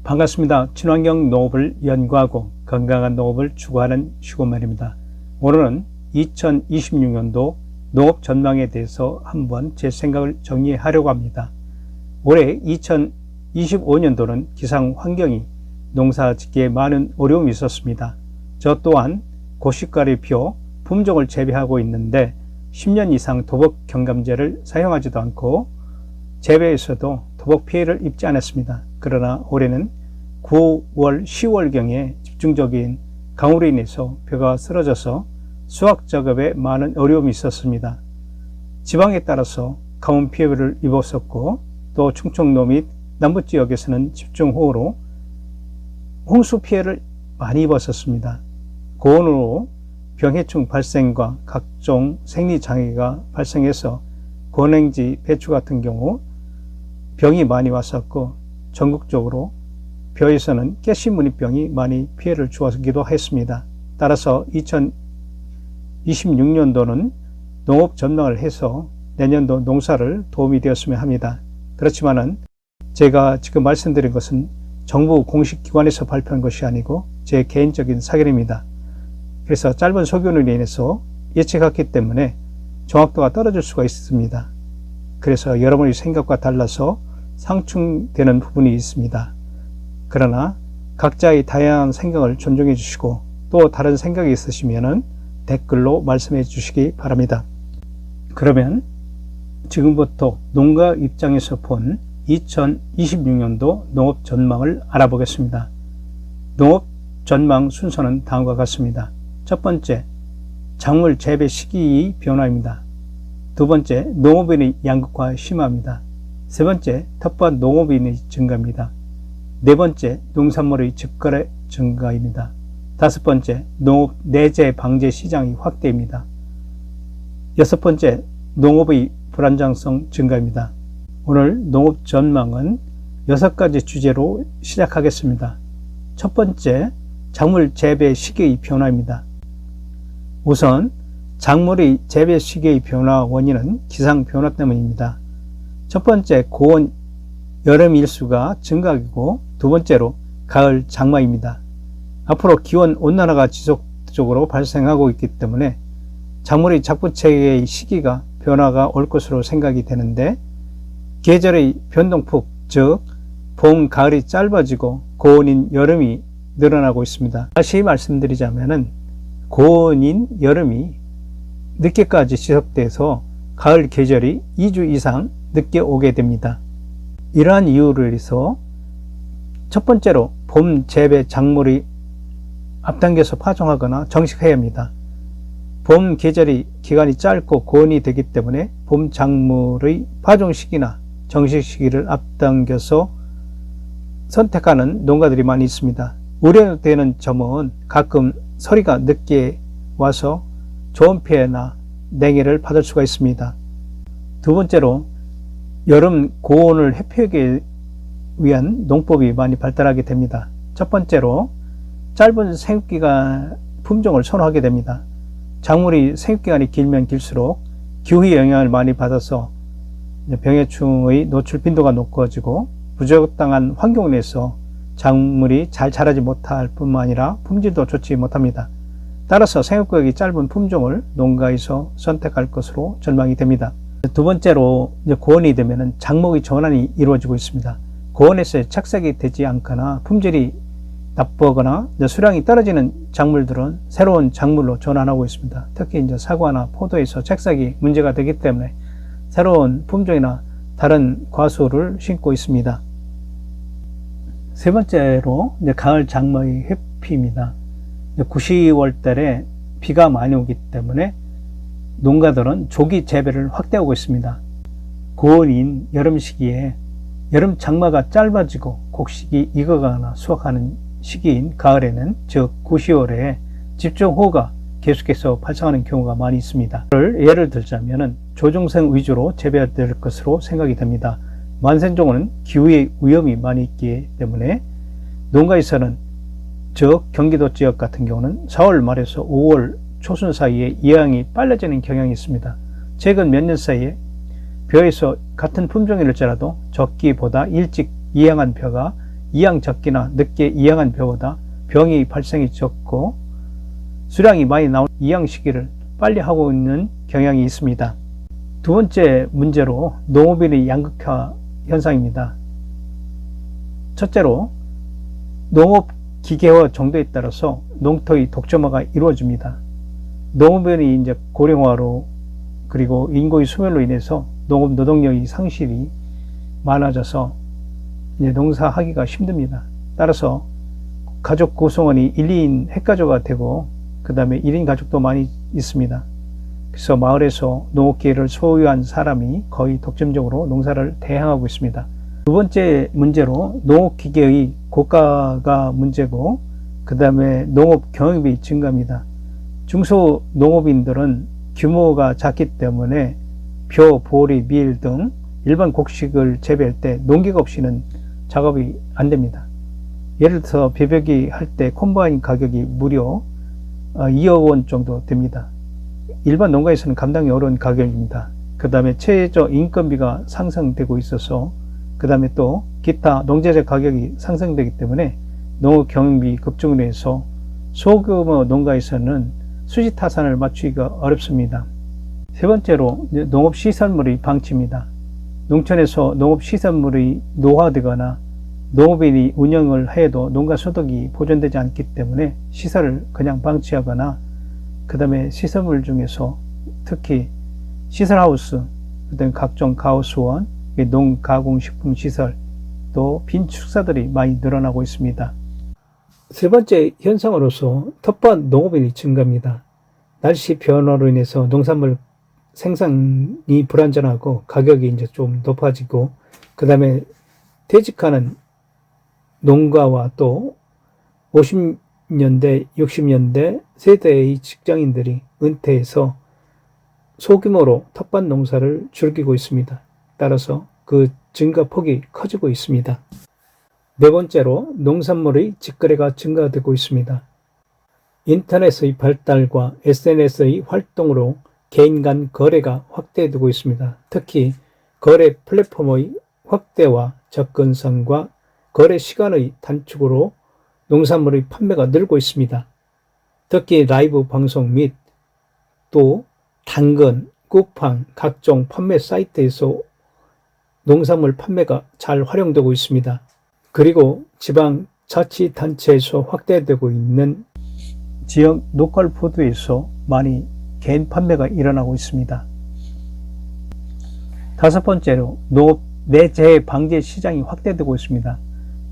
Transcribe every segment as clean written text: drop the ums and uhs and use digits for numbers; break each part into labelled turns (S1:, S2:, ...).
S1: 반갑습니다. 친환경 농업을 연구하고 건강한 농업을 추구하는 슈고맨입니다. 오늘은 2026년도 농업 전망에 대해서 한번 제 생각을 정리하려고 합니다. 올해 2025년도는 기상 환경이 농사 짓기에 많은 어려움이 있었습니다. 저 또한 고시가를 피워 품종을 재배하고 있는데 10년 이상 도복 경감제를 사용하지도 않고 재배에서도 도복 피해를 입지 않았습니다. 그러나 올해는 9월, 10월경에 집중적인 강우로 인해서 벼가 쓰러져서 수확 작업에 많은 어려움이 있었습니다. 지방에 따라서 가뭄 피해를 입었었고 또 충청도 및 남부지역에서는 집중호우로 홍수 피해를 많이 입었었습니다. 고온으로 병해충 발생과 각종 생리장애가 발생해서 고냉지, 배추 같은 경우 병이 많이 왔었고 전국적으로 벼에서는 깨씨무늬병이 많이 피해를 주었기도 했습니다. 따라서 2026년도는 농업 전망을 해서 내년도 농사를 도움이 되었으면 합니다. 그렇지만은 제가 지금 말씀드린 것은 정부 공식 기관에서 발표한 것이 아니고 제 개인적인 사견입니다. 그래서 짧은 소견으로 인해서 예측했기 때문에 정확도가 떨어질 수가 있습니다. 그래서 여러분의 생각과 달라서 상충되는 부분이 있습니다. 그러나 각자의 다양한 생각을 존중해 주시고 또 다른 생각이 있으시면 댓글로 말씀해 주시기 바랍니다. 그러면 지금부터 농가 입장에서 본 2026년도 농업 전망을 알아보겠습니다. 농업 전망 순서는 다음과 같습니다. 첫 번째, 작물 재배 시기의 변화입니다. 두 번째, 농업인의 양극화 심화입니다. 세 번째, 텃밭 농업인의 증가입니다. 네 번째, 농산물의 직거래 증가입니다. 다섯 번째, 농업 내재 방제 시장의 확대입니다. 여섯 번째, 농업의 불안정성 증가입니다. 오늘 농업 전망은 6가지 주제로 시작하겠습니다. 첫 번째, 작물 재배 시기의 변화입니다. 우선 작물의 재배 시기의 변화 원인은 기상 변화 때문입니다. 첫 번째, 고온 여름 일수가 증가하고 두 번째로 가을 장마입니다. 앞으로 기온 온난화가 지속적으로 발생하고 있기 때문에 작물의 작부채의 시기가 변화가 올 것으로 생각이 되는데 계절의 변동폭, 즉 봄, 가을이 짧아지고 고온인 여름이 늘어나고 있습니다. 다시 말씀드리자면은 고온인 여름이 늦게까지 지속돼서 가을 계절이 2주 이상 늦게 오게 됩니다. 이러한 이유를 해서 첫 번째로 봄 재배 작물이 앞당겨서 파종하거나 정식해야 합니다. 봄 계절이 기간이 짧고 고온이 되기 때문에 봄 작물의 파종 시기나 정식 시기를 앞당겨서 선택하는 농가들이 많이 있습니다. 우려되는 점은 가끔 서리가 늦게 와서 좋은 피해나 냉해를 받을 수가 있습니다. 두 번째로 여름 고온을 회피하기 위한 농법이 많이 발달하게 됩니다. 첫 번째로 짧은 생육기간 품종을 선호하게 됩니다. 작물이 생육기간이 길면 길수록 기후의 영향을 많이 받아서 병해충의 노출 빈도가 높아지고 부적당한 환경 내에서 작물이 잘 자라지 못할 뿐만 아니라 품질도 좋지 못합니다. 따라서 생육기간이 짧은 품종을 농가에서 선택할 것으로 전망이 됩니다. 두 번째로 고온이 되면 작목의 전환이 이루어지고 있습니다. 고온에서 착색이 되지 않거나 품질이 나쁘거나 수량이 떨어지는 작물들은 새로운 작물로 전환하고 있습니다. 특히 사과나 포도에서 착색이 문제가 되기 때문에 새로운 품종이나 다른 과수를 심고 있습니다. 세 번째로 가을 장마의 회피입니다. 9, 10월 달에 비가 많이 오기 때문에 농가들은 조기 재배를 확대하고 있습니다. 고온인 여름 시기에 여름 장마가 짧아지고 곡식이 익어가거나 수확하는 시기인 가을에는 즉 9, 10월에 집중호우가 계속해서 발생하는 경우가 많이 있습니다. 예를 들자면 조종생 위주로 재배될 것으로 생각이 됩니다. 만생종은 기후의 위험이 많이 있기 때문에 농가에서는 즉 경기도 지역 같은 경우는 4월 말에서 5월 초순 사이에 이양이 빨라지는 경향이 있습니다. 최근 몇 년 사이에 벼에서 같은 품종일지라도 적기보다 일찍 이양한 벼가 이양 적기나 늦게 이양한 벼보다 병이 발생이 적고 수량이 많이 나온 이양 시기를 빨리 하고 있는 경향이 있습니다. 두 번째 문제로 농업인의 양극화 현상입니다. 첫째로 농업 기계화 정도에 따라서 농토의 독점화가 이루어집니다. 농업인이 이제 고령화로 그리고 인구의 소멸로 인해서 농업 노동력의 상실이 많아져서 이제 농사하기가 힘듭니다. 따라서 가족 구성원이 1, 2인 핵가족화 되고 그 다음에 1인 가족도 많이 있습니다. 그래서 마을에서 농업기계를 소유한 사람이 거의 독점적으로 농사를 대행하고 있습니다. 두 번째 문제로 농업기계의 고가가 문제고 그 다음에 농업 경영비 증가입니다. 중소농업인들은 규모가 작기 때문에 벼, 보리, 밀 등 일반 곡식을 재배할 때 농기가 없이는 작업이 안 됩니다. 예를 들어서 배벽이 할 때 콤바인 가격이 무려 2억 원 정도 됩니다. 일반 농가에서는 감당이 어려운 가격입니다. 그 다음에 최저 인건비가 상승되고 있어서 그 다음에 또 기타 농자재 가격이 상승되기 때문에 농업 경영비 급증으로 해서 소규모 농가에서는 수지 타산을 맞추기가 어렵습니다. 세 번째로 농업시설물의 방치입니다. 농촌에서 농업시설물이 노화되거나 농업인이 운영을 해도 농가 소득이 보존되지 않기 때문에 시설을 그냥 방치하거나 그 다음에 시설물 중에서 특히 시설하우스, 그다음에 각종 가우스원, 농가공식품시설, 또 빈축사들이 많이 늘어나고 있습니다. 세 번째 현상으로서 텃밭 농업인이 증가합니다. 날씨 변화로 인해서 농산물 생산이 불안전하고 가격이 이제 좀 높아지고 그 다음에 퇴직하는 농가와 또 50년대, 60년대 세대의 직장인들이 은퇴해서 소규모로 텃밭 농사를 즐기고 있습니다. 따라서 그 증가 폭이 커지고 있습니다. 네 번째로 농산물의 직거래가 증가되고 있습니다. 인터넷의 발달과 SNS의 활동으로 개인 간 거래가 확대되고 있습니다. 특히 거래 플랫폼의 확대와 접근성과 거래 시간의 단축으로 농산물의 판매가 늘고 있습니다. 특히 라이브 방송 및 또 당근, 쿠팡, 각종 판매 사이트에서 농산물 판매가 잘 활용되고 있습니다. 그리고 지방 자치단체에서 확대되고 있는 지역 로컬 푸드에서 많이 개인 판매가 일어나고 있습니다. 다섯 번째로 농업 내재해 방제 시장이 확대되고 있습니다.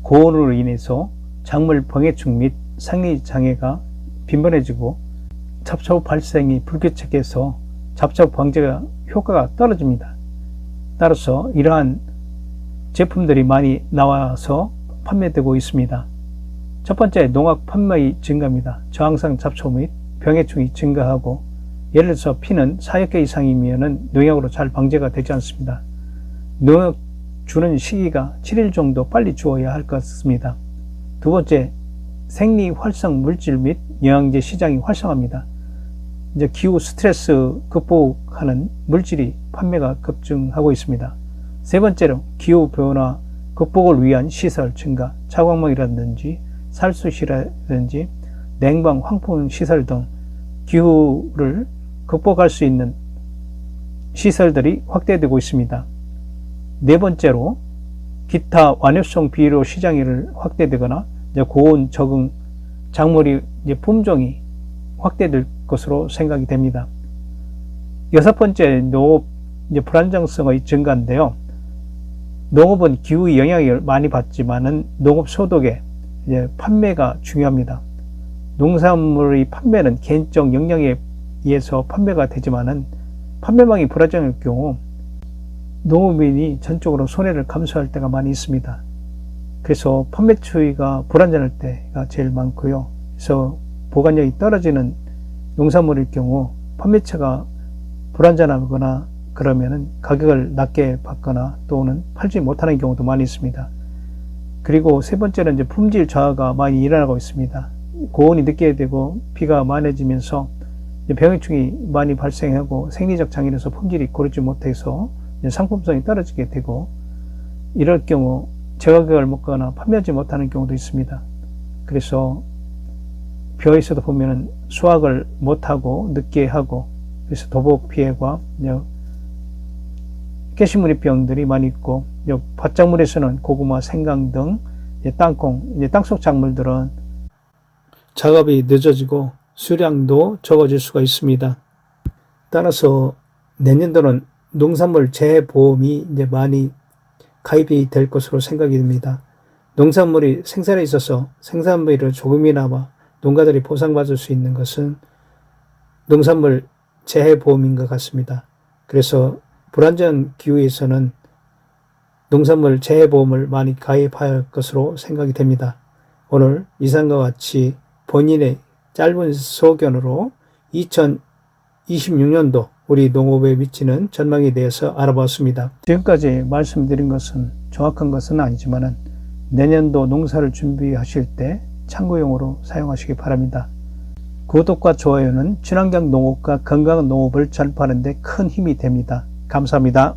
S1: 고온으로 인해서 작물 병해충 및 생리 장애가 빈번해지고 잡초 발생이 불규칙해서 잡초 방제가 효과가 떨어집니다. 따라서 이러한 제품들이 많이 나와서 판매되고 있습니다. 첫 번째, 농약 판매의 증가입니다. 저항성 잡초 및 병해충이 증가하고 예를 들어서 피는 4여 개 이상이면 농약으로 잘 방제가 되지 않습니다. 농약 주는 시기가 7일 정도 빨리 주어야 할 것 같습니다. 두 번째, 생리 활성 물질 및 영양제 시장이 활성화합니다. 이제 기후 스트레스 극복하는 물질이 판매가 급증하고 있습니다. 세 번째로 기후 변화 극복을 위한 시설 증가, 차광막이라든지 살수시라든지 냉방, 황풍 시설 등 기후를 극복할 수 있는 시설들이 확대되고 있습니다. 네 번째로 기타 완효성 비료 시장이 확대되거나 고온 적응 작물이 품종이 확대될 것으로 생각이 됩니다. 여섯 번째, 농업 불안정성의 증가인데요. 농업은 기후의 영향을 많이 받지만은 농업 소득의 판매가 중요합니다. 농산물의 판매는 개인적 역량에 의해서 판매가 되지만은 판매망이 불안정할 경우 농업인이 전적으로 손해를 감수할 때가 많이 있습니다. 그래서 판매 추이가 불안정할 때가 제일 많고요. 그래서 보관력이 떨어지는 농산물일 경우 판매처가 불안정하거나 그러면은 가격을 낮게 받거나 또는 팔지 못하는 경우도 많이 있습니다. 그리고 세 번째는 이제 품질 저하가 많이 일어나고 있습니다. 고온이 늦게 되고 비가 많아지면서 병해충이 많이 발생하고 생리적 장애에서 품질이 고르지 못해서 상품성이 떨어지게 되고 이럴 경우 저가격을 먹거나 판매하지 못하는 경우도 있습니다. 그래서 벼에서도 보면은 수확을 못하고 늦게 하고, 그래서 도복 피해와 깨시무늬병들이 많이 있고, 밭작물에서는 고구마, 생강 등 땅콩, 땅속 작물들은 작업이 늦어지고 수량도 적어질 수가 있습니다. 따라서 내년도는 농산물 재해보험이 많이 가입이 될 것으로 생각이 됩니다. 농산물이 생산에 있어서 생산비를 조금이나마 농가들이 보상받을 수 있는 것은 농산물 재해보험인 것 같습니다. 그래서 불안전 기후에서는 농산물 재해보험을 많이 가입할 것으로 생각이 됩니다. 오늘 이상과 같이 본인의 짧은 소견으로 2026년도 우리 농업에 미치는 전망에 대해서 알아봤습니다. 지금까지 말씀드린 것은 정확한 것은 아니지만 내년도 농사를 준비하실 때 참고용으로 사용하시기 바랍니다. 구독과 좋아요는 친환경 농업과 건강한 농업을 전파하는 데 큰 힘이 됩니다. 감사합니다.